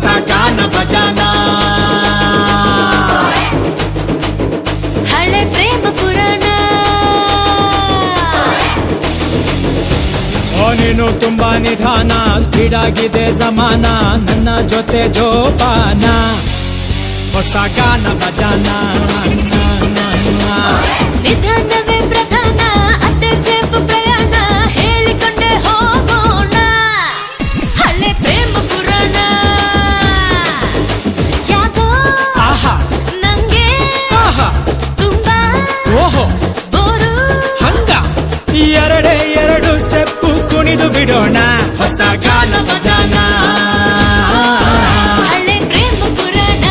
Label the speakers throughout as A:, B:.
A: ಹೊಸ ಗಾನ ಭಜಾನ.
B: ಹಳೆ ಪ್ರೇಮ ಪುರಾಣ.
A: ಓ ನೀನು ತುಂಬಾ ನಿಧಾನ, ಸ್ಪೀಡ್ ಆಗಿದೆ ಜಮಾನ, ನನ್ನ ಜೊತೆ ಜೋಪಾನ. ಹೊಸ ಗಾನ ಭಜಾನ.
B: ನಿಧಾನವೇ ಪ್ರಧಾನ, ಅದೇ ಸೇಫ್ ಪ್ರಯಾಣ, ಹೇಳಿಕೊಂಡೆ ಹೋಗೋಣ ಹಳೆ ಪ್ರೇಮ ಪುರಾಣ. ಯಾಕೋ
A: ಆಹಾ
B: ನಂಗೆ
A: ಆಹಾ
B: ತುಂಬಾ
A: ಓಹೋ
B: ಬೋರು.
A: ಹಂಗ ಎರಡು ಸ್ಟೆಪ್ಪು ಕುಣಿದು ಬಿಡೋಣ. ಹೊಸ ಗಾನ ಭಜಾನ.
B: ಹಳೆ ಪ್ರೇಮ ಪುರಾಣ.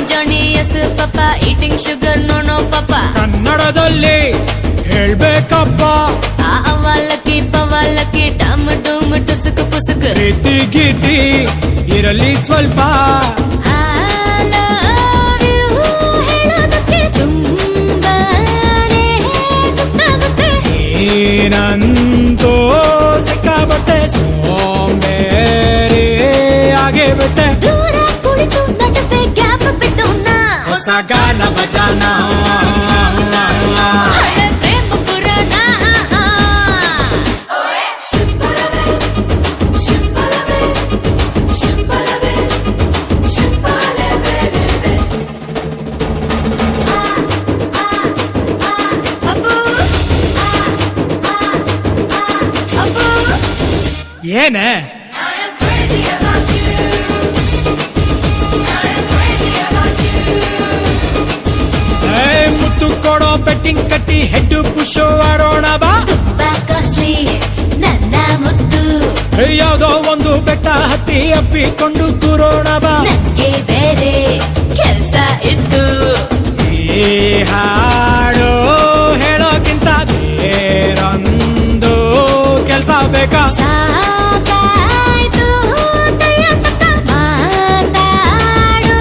B: Johny yes papa eating sugar no no papa.
A: ಕನ್ನಡದಲ್ಲಿ ಹೇಳ್ಬೇಕಪ್ಪ,
B: ಆ ಅವಲಕ್ಕಿ ಪವಲಕ್ಕಿ ಡಮ್ ಡೂಮ್ ಟುಸುಕು ಪುಸುಕು.
A: ಪ್ರೀತಿ ಗೀತಿ ಇರಲಿ ಸ್ವಲ್ಪ,
B: I love you ಹೇಳೋದಕ್ಕೆ ತುಂಬಾನೇ ಸುಸ್ತಾಗುತ್ತೆ.
A: ಏನಂತೋ ಸಿಕ್ಕಾಬಟ್ಟೆ ಸೋಂಬೇರಿ ಆಗೇ ಬಿಟ್ಟೆ.
B: ದೂರ ಕುಳಿತು ನಡುವೆ ಗ್ಯಾಪ್ ಬಿಟ್ಟೋಣ.
A: ಹೊಸ ಗಾನ ಭಜಾನ.
B: ಹಳೆ ಪ್ರೇಮ ಪುರಾಣ.
A: ಏನೇ ಮುತ್ತು ಕೊಡೋ ಬೆಟ್ಟಿಂಗ್ ಕಟ್ಟಿ ಹೆಡ್ ಪುಷೋ ಆಡೋಣ ಬಾ.
B: ತುಂಬಾ ಕಾಸ್ಟ್ಲಿ ನನ್ನ ಮುದ್ದು,
A: ಯಾವುದೋ ಒಂದು ಬೆಟ್ಟ ಹತ್ತಿ ಅಪ್ಪಿಕೊಂಡು ಕೂರೋಣ ಬಾ.
B: ನಂಗೆ ಬೇರೆ ಕೆಲ್ಸ ಇತ್ತು.
A: ಈ ಹಾಡು ಹೇಳೋಕ್ಕಿಂತ ಬೇರೊಂದು ಕೆಲ್ಸ ಬೇಕಾ?
B: ಸಾಕಾಯ್ತು ದಯ ತಕ್ಕ ಮಾತಾಡು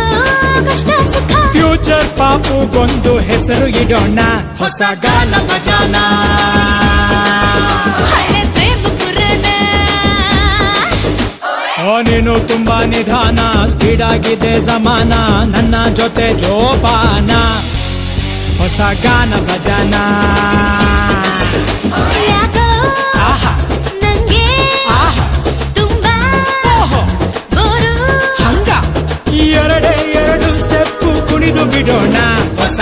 B: ಕಷ್ಟ ಸುಖ.
A: ಫ್ಯೂಚರ್ ಪಾಪುಗೊಂದು ಹೆಸರು ಇಡೋಣ. ಹೊಸ ಗಾನ ಭಜಾನ.
B: ಹಳೆ ಪ್ರೇಮ ಪುರಾಣ.
A: ಓ ನೀನು ತುಂಬಾ ನಿಧಾನ, ಸ್ಪೀಡ್ ಆಗಿದೆ ಜಮಾನ, ನನ್ನ ಜೊತೆ ಜೋಪಾನ. ಹೊಸ ಗಾನ ಭಜಾನ.
B: ಯಾಕೋ
A: ಆಹಾ
B: ನಂಗೆ
A: ಆಹಾ
B: ತುಂಬಾ
A: ಓಹೋ
B: ಬೋರು.
A: ಹಂಗ ಎರಡು ಸ್ಟೆಪ್ಪು ಕುಣಿದು ಬಿಡೋಣ. ಹೊಸ